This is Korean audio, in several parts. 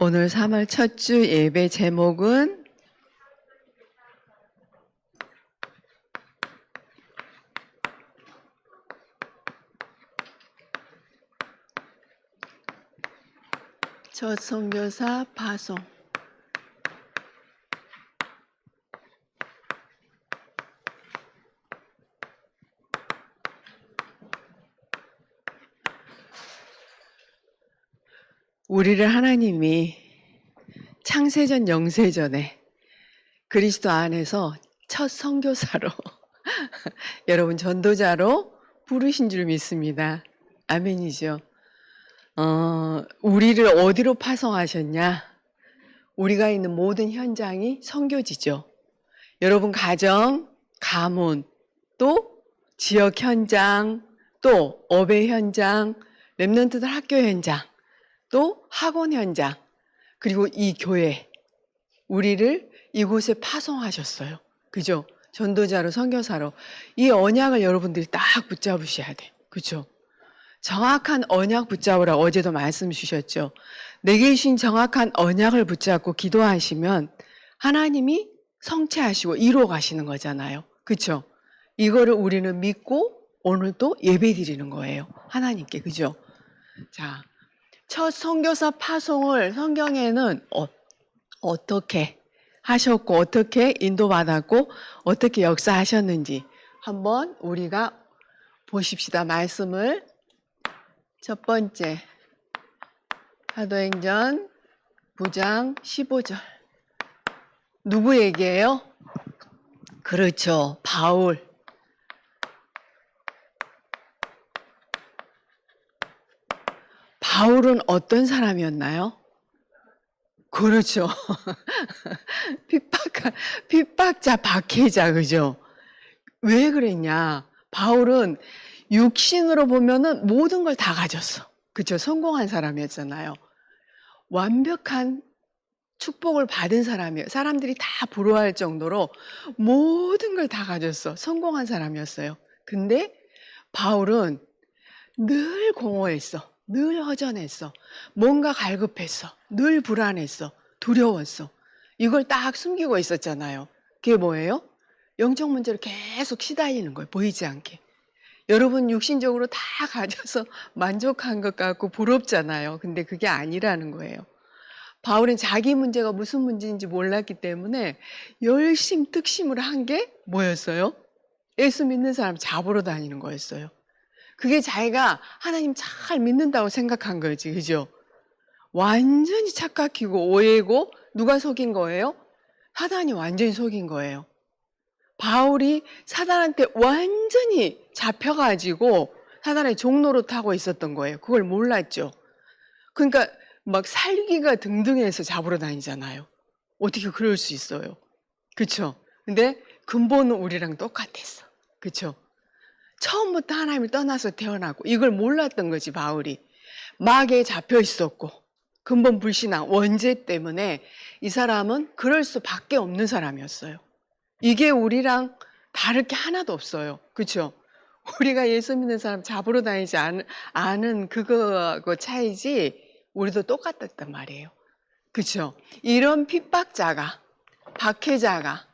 오늘 3월 첫 주 예배 제목은 첫 선교사 파송. 우리를 하나님이 창세전 영세전에 그리스도 안에서 첫 선교사로 여러분 전도자로 부르신 줄 믿습니다. 아멘이죠. 우리를 어디로 파송하셨냐? 우리가 있는 모든 현장이 선교지죠. 여러분 가정, 가문, 또 지역 현장, 또 업의 현장, 렘넌트들 학교 현장, 또 학원 현장, 그리고 이 교회, 우리를 이곳에 파송하셨어요. 그죠? 전도자로, 선교사로. 이 언약을 여러분들이 딱 붙잡으셔야 돼. 그죠? 정확한 언약 붙잡으라고 어제도 말씀 주셨죠. 내게 주신 정확한 언약을 붙잡고 기도하시면 하나님이 성취하시고 이루어 가시는 거잖아요. 그렇죠? 이거를 우리는 믿고 오늘 또 예배 드리는 거예요. 하나님께. 그죠? 자, 첫 선교사 파송을 성경에는 어떻게 하셨고 어떻게 인도받았고 어떻게 역사하셨는지 한번 우리가 보십시다. 말씀을. 첫 번째, 사도행전 9장 15절. 누구 얘기예요? 그렇죠. 바울. 바울은 어떤 사람이었나요? 그렇죠. 핍박자, 박해자, 그죠? 왜 그랬냐? 바울은 육신으로 보면은 모든 걸 다 가졌어. 그죠? 성공한 사람이었잖아요. 완벽한 축복을 받은 사람이에요. 사람들이 다 부러워할 정도로 모든 걸 다 가졌어. 성공한 사람이었어요. 근데 바울은 늘 공허했어. 늘 허전했어. 뭔가 갈급했어. 늘 불안했어. 두려웠어. 이걸 딱 숨기고 있었잖아요. 그게 뭐예요? 영적 문제로 계속 시달리는 거예요. 보이지 않게. 여러분 육신적으로 다 가져서 만족한 것 같고 부럽잖아요. 근데 그게 아니라는 거예요. 바울은 자기 문제가 무슨 문제인지 몰랐기 때문에 열심 특심을 한 게 뭐였어요? 예수 믿는 사람 잡으러 다니는 거였어요. 그게 자기가 하나님 잘 믿는다고 생각한 거지. 그죠? 완전히 착각이고 오해고 누가 속인 거예요? 사단이 완전히 속인 거예요. 바울이 사단한테 완전히 잡혀가지고 사단의 종로로 타고 있었던 거예요. 그걸 몰랐죠. 그러니까 막 살기가 등등해서 잡으러 다니잖아요. 어떻게 그럴 수 있어요? 그쵸? 근데 근본은 우리랑 똑같았어. 그쵸? 처음부터 하나님을 떠나서 태어나고 이걸 몰랐던 거지 바울이. 마귀에 잡혀 있었고 근본 불신앙 원죄 때문에 이 사람은 그럴 수밖에 없는 사람이었어요. 이게 우리랑 다를 게 하나도 없어요. 그렇죠? 우리가 예수 믿는 사람 잡으러 다니지 않은 그거 차이지 우리도 똑같았단 말이에요. 그렇죠? 이런 핍박자가 박해자가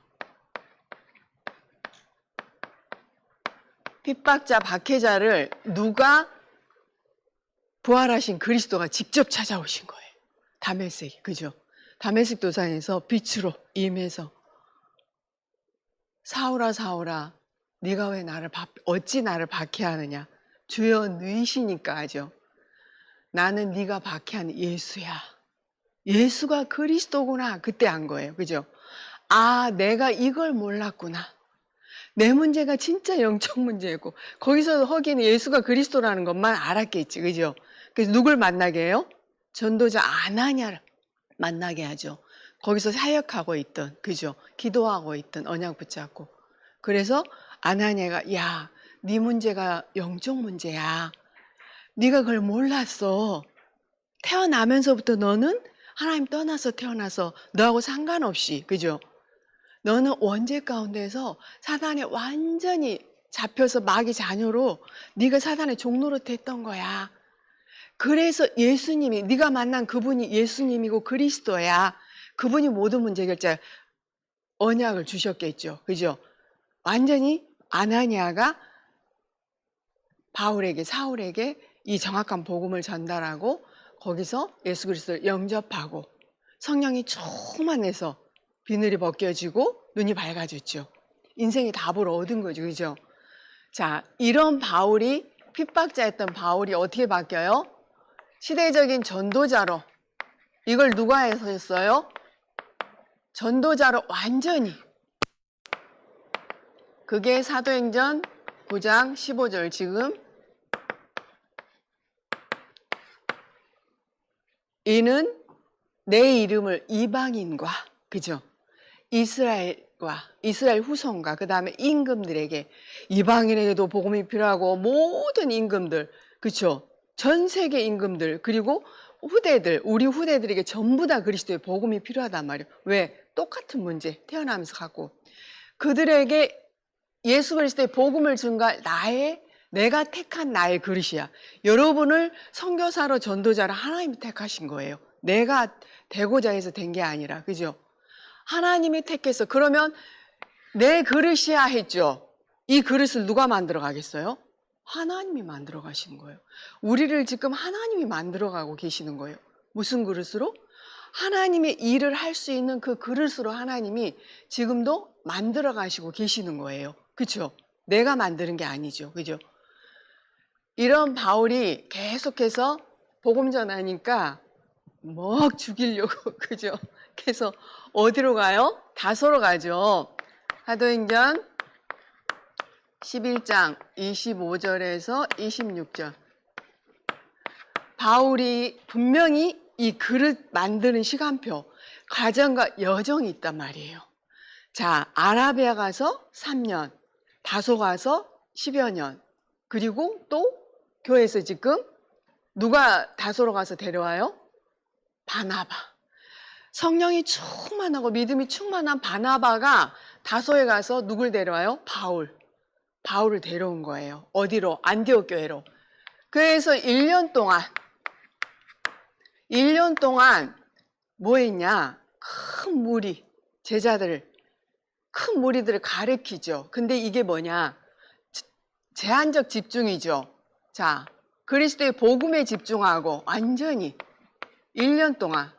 핍박자 박해자를 누가 부활하신 그리스도가 직접 찾아오신 거예요. 다메섹, 그죠? 다메섹 도상에서 빛으로 임해서 사울아 사울아 네가 왜 어찌 나를 박해하느냐? 주여 너희시니까 하죠. 나는 네가 박해하는 예수야. 예수가 그리스도구나. 그때 한 거예요. 그죠? 아, 내가 이걸 몰랐구나. 내 문제가 진짜 영적 문제였고 거기서 허기는 예수가 그리스도라는 것만 알았겠지. 그죠? 그래서 누굴 만나게 해요? 전도자 아나니아를 만나게 하죠. 거기서 사역하고 있던, 그죠? 기도하고 있던 언약 붙잡고. 그래서 아나니아가 야, 네 문제가 영적 문제야. 네가 그걸 몰랐어. 태어나면서부터 너는 하나님 떠나서 태어나서 너하고 상관없이, 그죠? 너는 원죄 가운데서 사단에 완전히 잡혀서 마귀 자녀로 네가 사단의 종노릇 했던 거야. 그래서 예수님이, 네가 만난 그분이 예수님이고 그리스도야. 그분이 모든 문제 해결자, 언약을 주셨겠죠. 그죠? 완전히 아나니아가 바울에게, 사울에게 이 정확한 복음을 전달하고 거기서 예수 그리스도를 영접하고 성령이 충만해서 비늘이 벗겨지고 눈이 밝아졌죠. 인생의 답을 얻은 거죠. 그죠? 자, 이런 바울이, 핍박자였던 바울이 어떻게 바뀌어요? 시대적인 전도자로. 이걸 누가 해서였어요? 전도자로 완전히. 그게 사도행전 9장 15절. 지금 이는 내 이름을 이방인과, 그죠? 이스라엘과, 이스라엘 후손과, 그 다음에 임금들에게, 이방인에게도 복음이 필요하고 모든 임금들, 그쵸? 전 세계 임금들, 그리고 후대들, 우리 후대들에게 전부 다 그리스도의 복음이 필요하단 말이에요. 왜? 똑같은 문제 태어나면서 갖고 그들에게 예수 그리스도의 복음을 준가 내가 택한 나의 그릇이야. 여러분을 선교사로 전도자로 하나님이 택하신 거예요. 내가 되고자 해서 된 게 아니라, 그죠? 하나님이 택해서. 그러면 내 그릇이야 했죠. 이 그릇을 누가 만들어 가겠어요? 하나님이 만들어 가시는 거예요. 우리를 지금 하나님이 만들어 가고 계시는 거예요. 무슨 그릇으로? 하나님의 일을 할 수 있는 그 그릇으로 하나님이 지금도 만들어 가시고 계시는 거예요. 그렇죠? 내가 만드는 게 아니죠. 그죠? 이런 바울이 계속해서 복음 전하니까 막 죽이려고, 그죠? 그래서 어디로 가요? 다소로 가죠. 사도행전 11장 25절에서 26절. 바울이 분명히 이 그릇 만드는 시간표, 과정과 여정이 있단 말이에요. 자, 아라비아 가서 3년, 다소 가서 10여 년, 그리고 또 교회에서 지금 누가 다소로 가서 데려와요? 바나바. 성령이 충만하고 믿음이 충만한 바나바가 다소에 가서 누굴 데려와요? 바울을 데려온 거예요. 어디로? 안디옥 교회로. 그래서 1년 동안 뭐 했냐? 큰 무리들을 가르치죠. 근데 이게 뭐냐? 제한적 집중이죠. 자, 그리스도의 복음에 집중하고 완전히 1년 동안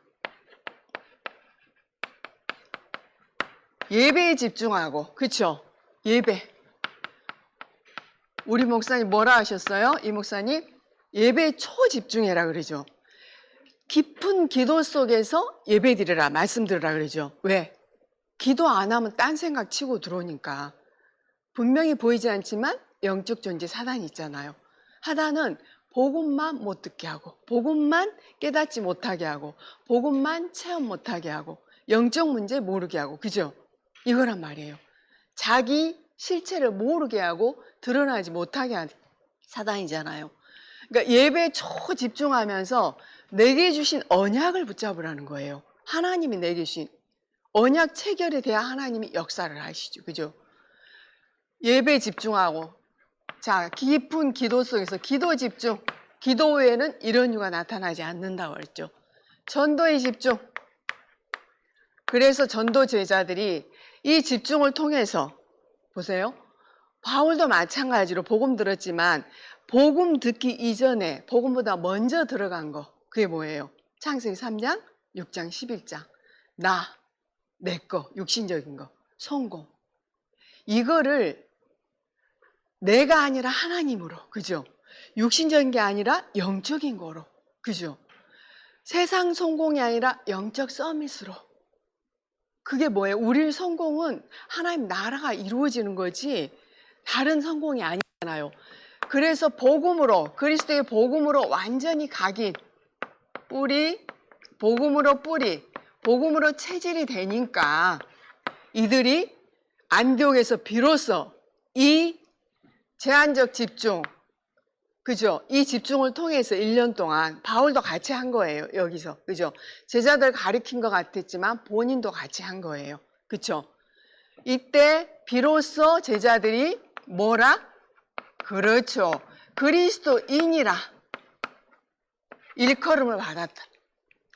예배에 집중하고, 그쵸? 예배. 우리 목사님 뭐라 하셨어요? 이 목사님 예배에 초집중해라 그러죠. 깊은 기도 속에서 예배 드리라, 말씀 들으라 그러죠. 왜? 기도 안 하면 딴 생각 치고 들어오니까. 분명히 보이지 않지만 영적 존재 사단이 있잖아요. 사단은 복음만 못 듣게 하고, 복음만 깨닫지 못하게 하고, 복음만 체험 못하게 하고, 영적 문제 모르게 하고, 그죠? 이거란 말이에요. 자기 실체를 모르게 하고 드러나지 못하게 하는 사단이잖아요. 그러니까 예배에 초집중하면서 내게 주신 언약을 붙잡으라는 거예요. 하나님이 내게 주신 언약 체결에 대한 하나님이 역사를 하시죠. 그죠? 예배에 집중하고, 자, 깊은 기도 속에서 기도 집중. 기도 외에는 이런 이유가 나타나지 않는다고 했죠. 전도에 집중. 그래서 전도 제자들이 이 집중을 통해서, 보세요. 바울도 마찬가지로 복음 들었지만 복음 듣기 이전에 복음보다 먼저 들어간 거, 그게 뭐예요? 창세기 3장, 6장, 11장. 내 거, 육신적인 거, 성공. 이거를 내가 아니라 하나님으로, 그죠? 육신적인 게 아니라 영적인 거로, 그죠? 세상 성공이 아니라 영적 서밋으로. 그게 뭐예요? 우리 성공은 하나님 나라가 이루어지는 거지 다른 성공이 아니잖아요. 그래서 복음으로, 그리스도의 복음으로 완전히 각인, 복음으로 체질이 되니까 이들이 안디옥에서 비로소 이 제한적 집중, 그죠? 이 집중을 통해서 1년 동안 바울도 같이 한 거예요. 여기서, 그죠? 제자들 가르친 것 같았지만 본인도 같이 한 거예요. 그죠? 이때 비로소 제자들이 뭐라? 그렇죠. 그리스도인이라. 일컬음을 받았다.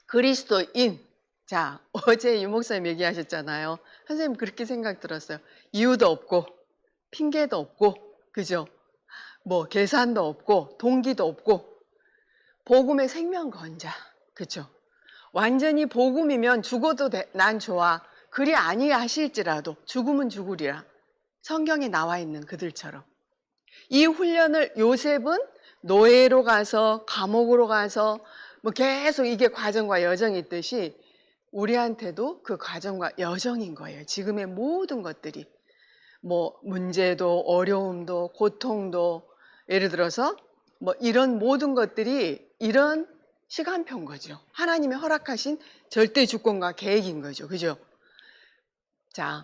그리스도인. 자, 어제 유 목사님 얘기하셨잖아요. 선생님 그렇게 생각 들었어요. 이유도 없고 핑계도 없고 그죠? 뭐 계산도 없고 동기도 없고 복음의 생명건자. 그죠? 완전히 복음이면 죽어도 난 좋아. 그리 아니하실지라도 죽으면 죽으리라. 성경에 나와 있는 그들처럼. 이 훈련을 요셉은 노예로 가서 감옥으로 가서 뭐 계속 이게 과정과 여정이 있듯이 우리한테도 그 과정과 여정인 거예요. 지금의 모든 것들이. 뭐 문제도 어려움도 고통도 예를 들어서 뭐 이런 모든 것들이 이런 시간표인 거죠. 하나님이 허락하신 절대 주권과 계획인 거죠. 그죠? 자,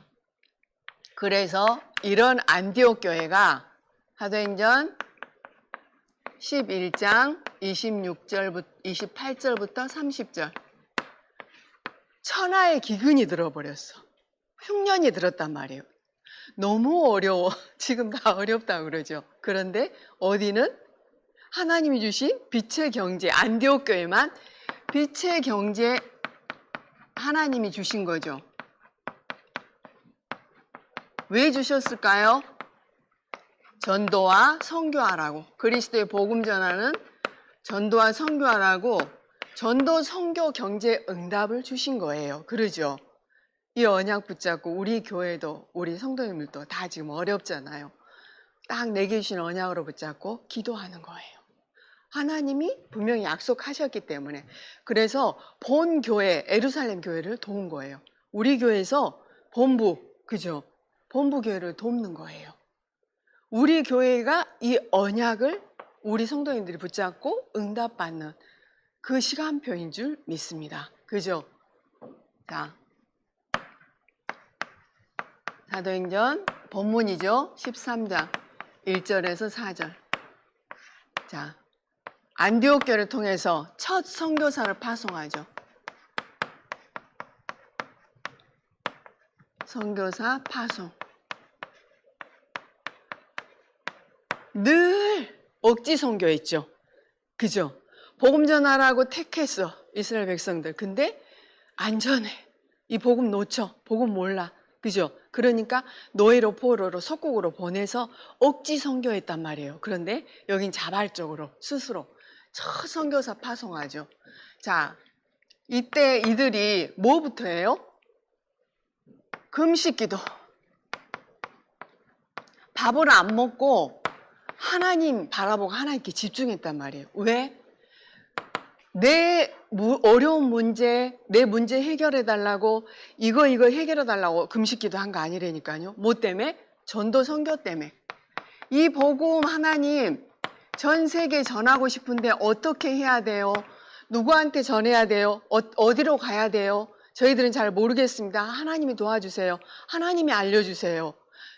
그래서 이런 안디옥 교회가 사도행전 11장 28절부터 30절 천하의 기근이 들어버렸어. 흉년이 들었단 말이에요. 너무 어려워. 지금 다 어렵다고 그러죠. 그런데 어디는 하나님이 주신 빛의 경제, 안디옥 교회만 빛의 경제 하나님이 주신 거죠. 왜 주셨을까요? 전도와 선교하라고. 그리스도의 복음 전하는 전도와 선교하라고 전도, 선교, 경제 응답을 주신 거예요. 그러죠? 이 언약 붙잡고 우리 교회도 우리 성도님들도 다 지금 어렵잖아요. 딱 내게 주신 언약으로 붙잡고 기도하는 거예요. 하나님이 분명히 약속하셨기 때문에. 그래서 본 교회, 예루살렘 교회를 도운 거예요. 우리 교회에서 본부, 그죠? 본부 교회를 돕는 거예요. 우리 교회가 이 언약을 우리 성도님들이 붙잡고 응답받는 그 시간표인 줄 믿습니다. 그죠? 자, 사도행전 본문이죠. 13장 1절에서 4절. 자, 안디옥 교회를 통해서 첫 선교사를 파송하죠. 선교사 파송. 늘 억지 선교했죠. 그죠? 복음 전하라고 택했어. 이스라엘 백성들. 근데 안전해. 이 복음 놓쳐. 복음 몰라. 그죠? 그러니까 노예로 포로로 속국으로 보내서 억지 선교했단 말이에요. 그런데 여긴 자발적으로 스스로 첫 선교사 파송하죠. 자, 이때 이들이 뭐부터 해요? 금식기도. 밥을 안 먹고 하나님 바라보고 하나님께 집중했단 말이에요. 왜? 내 어려운 문제, 내 문제 해결해달라고 이거 해결해달라고 금식기도 한 거 아니라니까요. 뭐 때문에? 전도 선교 때문에. 이 복음 하나님 전 세계에 전하고 싶은데 어떻게 해야 돼요? 누구한테 전해야 돼요? 어디로 가야 돼요? 저희들은 잘 모르겠습니다. 하나님이 도와주세요. 하나님이 알려주세요.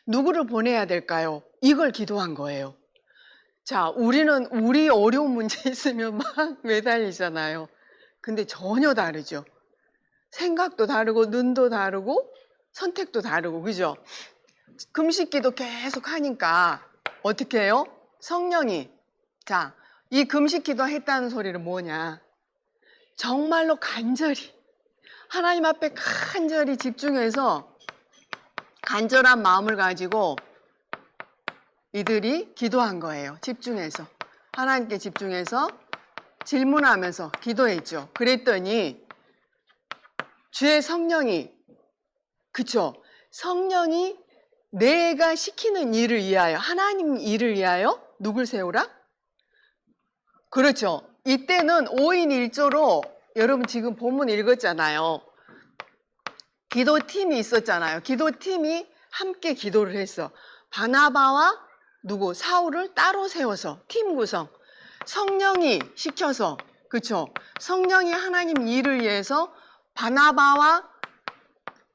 누구를 보내야 될까요? 이걸 기도한 거예요. 자, 우리는 우리 어려운 문제 있으면 막 매달리잖아요. 근데 전혀 다르죠. 생각도 다르고 눈도 다르고 선택도 다르고 그죠? 금식기도 계속 하니까 어떻게 해요? 성령이 자, 이 금식기도 했다는 소리는 뭐냐? 정말로 간절히 하나님 앞에 간절히 집중해서 간절한 마음을 가지고 이들이 기도한 거예요. 집중해서. 하나님께 집중해서 질문하면서 기도했죠. 그랬더니 주의 성령이 그쵸? 성령이 내가 시키는 일을 위하여 하나님 일을 위하여 누굴 세우라? 그렇죠. 이때는 5인 1조로 여러분 지금 본문 읽었잖아요. 기도팀이 있었잖아요. 기도팀이 함께 기도를 했어. 바나바와 누구? 사울을 따로 세워서 팀 구성. 성령이 시켜서 그렇죠? 성령이 하나님 일을 위해서 바나바와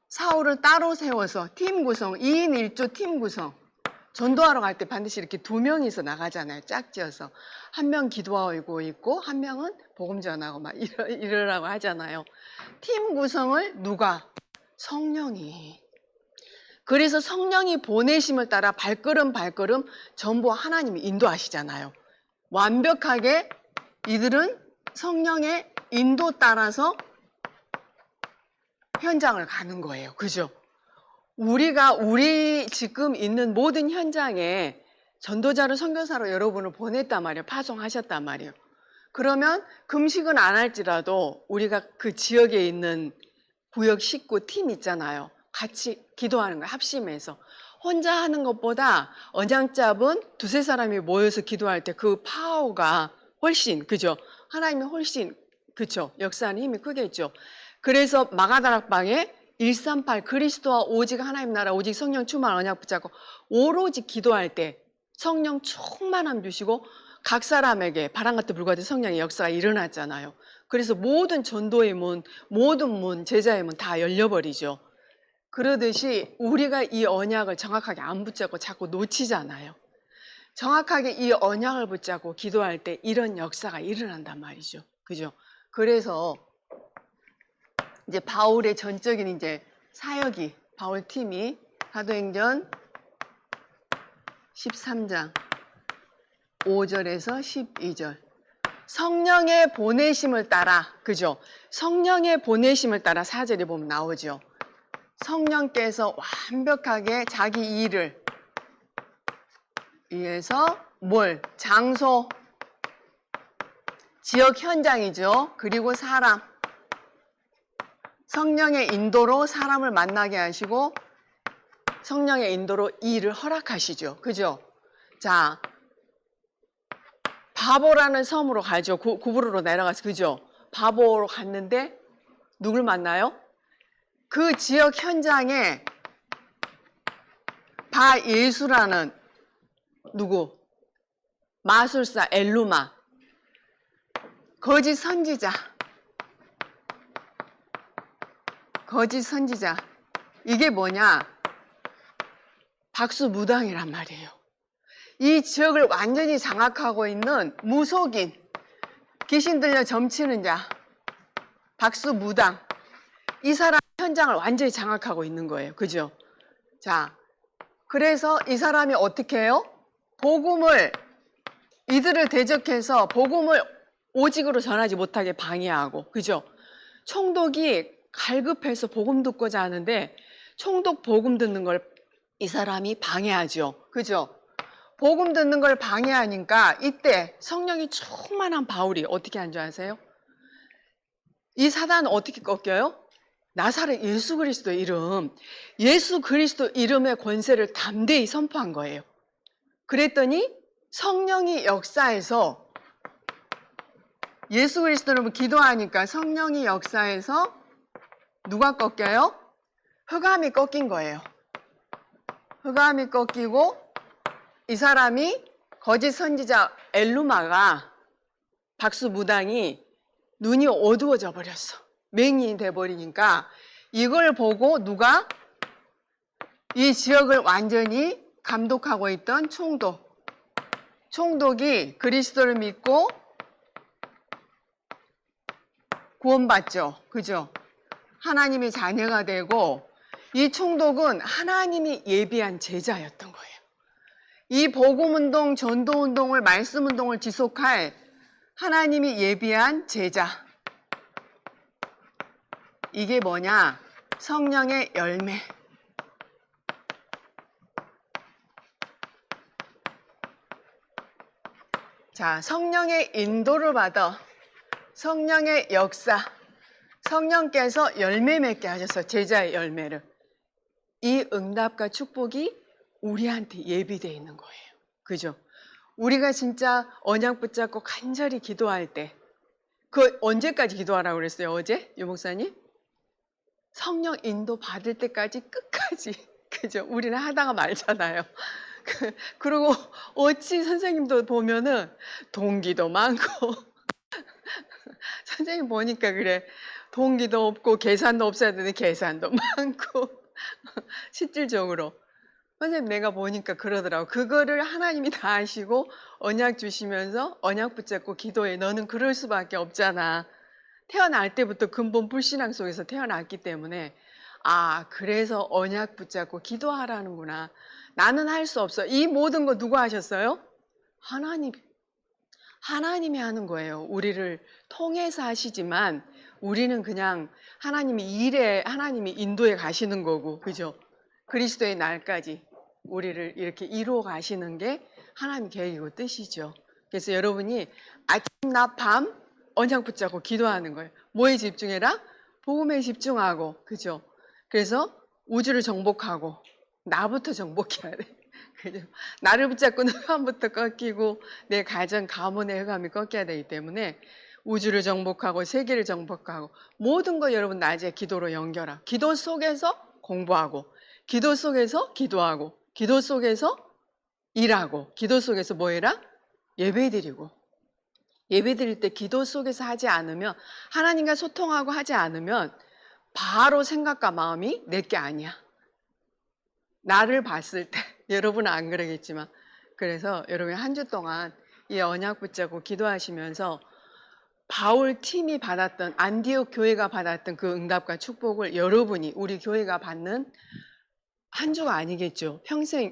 사울을 따로 세워서 팀 구성. 2인 1조 팀 구성. 전도하러 갈 때 반드시 이렇게 2명이서 나가잖아요. 짝지어서. 한 명 기도하고 있고 한 명은 복음 전하고 막 이러라고 하잖아요. 팀 구성을 누가? 성령이. 그래서 성령이 보내심을 따라 발걸음 전부 하나님이 인도하시잖아요. 완벽하게 이들은 성령의 인도 따라서 현장을 가는 거예요. 그죠? 우리 지금 있는 모든 현장에 전도자로 선교사로 여러분을 보냈단 말이에요. 파송하셨단 말이에요. 그러면 금식은 안 할지라도 우리가 그 지역에 있는 구역 식구 팀 있잖아요. 같이 기도하는 거예요. 합심해서. 혼자 하는 것보다 언양 잡은 두세 사람이 모여서 기도할 때 그 파워가 훨씬, 그죠? 하나님이 훨씬, 그죠? 역사하는 힘이 크겠죠. 그래서 마가다락방에 138 그리스도와 오직 하나님 나라 오직 성령 충만 언약 붙잡고 오로지 기도할 때 성령 충만함 주시고 각 사람에게 바람같이 불과된 성령의 역사가 일어났잖아요. 그래서 모든 전도의 문, 모든 문, 제자의 문 다 열려버리죠. 그러듯이 우리가 이 언약을 정확하게 안 붙잡고 자꾸 놓치잖아요. 정확하게 이 언약을 붙잡고 기도할 때 이런 역사가 일어난단 말이죠. 그죠? 그래서 이제 바울의 전적인 이제 사역이 바울 팀이 사도행전 13장 5절에서 12절 성령의 보내심을 따라 그죠? 성령의 보내심을 따라 4절에 보면 나오죠. 성령께서 완벽하게 자기 일을 위해서 장소, 지역 현장이죠. 그리고 사람, 성령의 인도로 사람을 만나게 하시고 성령의 인도로 일을 허락하시죠. 그죠? 자, 바보라는 섬으로 가죠. 구브로로 내려가서 그죠? 바보로 갔는데 누굴 만나요? 그 지역 현장에 바예수라는 누구? 마술사 엘루마 거짓 선지자 이게 뭐냐? 박수무당이란 말이에요. 이 지역을 완전히 장악하고 있는 무속인 귀신 들려 점치는 자 박수무당 이 사람 현장을 완전히 장악하고 있는 거예요. 그죠? 자, 그래서 이 사람이 어떻게 해요? 복음을 이들을 대적해서 복음을 오직으로 전하지 못하게 방해하고 그죠? 총독이 갈급해서 복음 듣고자 하는데 총독 복음 듣는 걸 이 사람이 방해하죠. 그죠? 복음 듣는 걸 방해하니까 이때 성령이 충만한 바울이 어떻게 한 줄 아세요? 이 사단은 어떻게 꺾여요? 나사렛 예수 그리스도 이름, 예수 그리스도 이름의 권세를 담대히 선포한 거예요. 그랬더니 성령이 역사해서 예수 그리스도 이름을 기도하니까 성령이 역사해서 누가 꺾여요? 흑암이 꺾인 거예요. 흑암이 꺾이고 이 사람이 거짓 선지자 엘루마가 박수무당이 눈이 어두워져 버렸어. 맹인이 돼버리니까 이걸 보고 누가 이 지역을 완전히 감독하고 있던 총독이 그리스도를 믿고 구원받죠. 그죠? 하나님의 자녀가 되고 이 총독은 하나님이 예비한 제자였던 거예요. 이 복음운동, 전도운동을 말씀운동을 지속할 하나님이 예비한 제자. 이게 뭐냐? 성령의 열매. 자, 성령의 인도를 받아 성령의 역사, 성령께서 열매 맺게 하셔서 제자의 열매를 이 응답과 축복이 우리한테 예비되어 있는 거예요. 그죠? 우리가 진짜 언약 붙잡고 간절히 기도할 때 그 언제까지 기도하라고 그랬어요? 어제? 유 목사님? 성령 인도 받을 때까지 끝까지 그죠? 우리는 하다가 말잖아요. 그리고 어찌 선생님도 보면은 동기도 많고 선생님 보니까 그래. 동기도 없고 계산도 없어야 되는데 계산도 많고 실질적으로 선생님 내가 보니까 그러더라고. 그거를 하나님이 다 아시고 언약 주시면서 언약 붙잡고 기도해. 너는 그럴 수밖에 없잖아. 태어날 때부터 근본 불신앙 속에서 태어났기 때문에 그래서 언약 붙잡고 기도하라는구나. 나는 할 수 없어. 이 모든 거 누가 하셨어요? 하나님. 하나님이 하는 거예요. 우리를 통해서 하시지만 우리는 그냥 하나님이 인도해 가시는 거고, 그죠? 그리스도의 날까지 우리를 이렇게 이루어 가시는 게 하나님 계획이고 뜻이죠. 그래서 여러분이 아침, 낮, 밤 언약 붙잡고 기도하는 거예요. 뭐에 집중해라? 복음에 집중하고, 그죠? 그래서 우주를 정복하고 나부터 정복해야 돼. 그죠? 나를 붙잡고는 흑암부터 꺾이고 내 가정, 가문의 흑암이 꺾여야 되기 때문에 우주를 정복하고 세계를 정복하고 모든 거 여러분 낮에 기도로 연결하고 기도 속에서 공부하고 기도 속에서 기도하고 기도 속에서 일하고 기도 속에서 뭐 해라? 예배드리고 예배드릴 때 기도 속에서 하지 않으면 하나님과 소통하고 하지 않으면 바로 생각과 마음이 내게 아니야. 나를 봤을 때 여러분은 안 그러겠지만 그래서 여러분이 한 주 동안 이 언약 붙잡고 기도하시면서 바울 팀이 받았던 안디옥 교회가 받았던 그 응답과 축복을 여러분이 우리 교회가 받는 한 주가 아니겠죠. 평생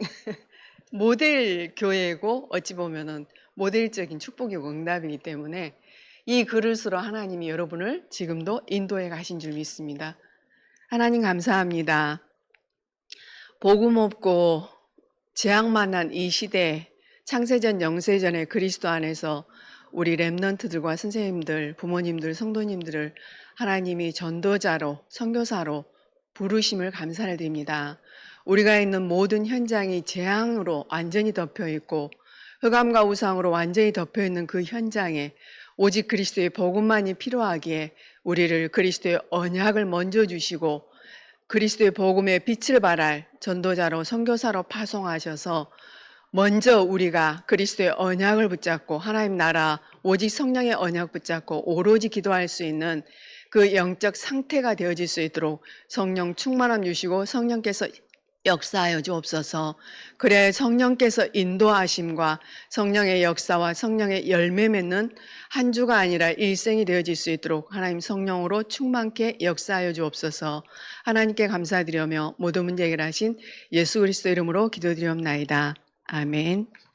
모델 교회고 어찌 보면은 모델적인 축복이고 응답이기 때문에 이 그릇으로 하나님이 여러분을 지금도 인도해 가신 줄 믿습니다. 하나님 감사합니다. 복음 없고 재앙 만난 이 시대 창세전 영세전의 그리스도 안에서 우리 렘넌트들과 선생님들, 부모님들, 성도님들을 하나님이 전도자로 선교사로 부르심을 감사를 드립니다. 우리가 있는 모든 현장이 재앙으로 완전히 덮여 있고 흑암과 우상으로 완전히 덮여 있는 그 현장에 오직 그리스도의 복음만이 필요하기에 우리를 그리스도의 언약을 먼저 주시고 그리스도의 복음의 빛을 발할 전도자로 선교사로 파송하셔서 먼저 우리가 그리스도의 언약을 붙잡고 하나님 나라 오직 성령의 언약 붙잡고 오로지 기도할 수 있는 그 영적 상태가 되어질 수 있도록 성령 충만함 주시고 성령께서 역사하여 주옵소서. 그래 성령께서 인도하심과 성령의 역사와 성령의 열매 맺는 한 주가 아니라 일생이 되어질 수 있도록 하나님 성령으로 충만케 역사하여 주옵소서. 하나님께 감사드리며 모든 문제 해결하신 예수 그리스도 이름으로 기도드리옵나이다. 아멘.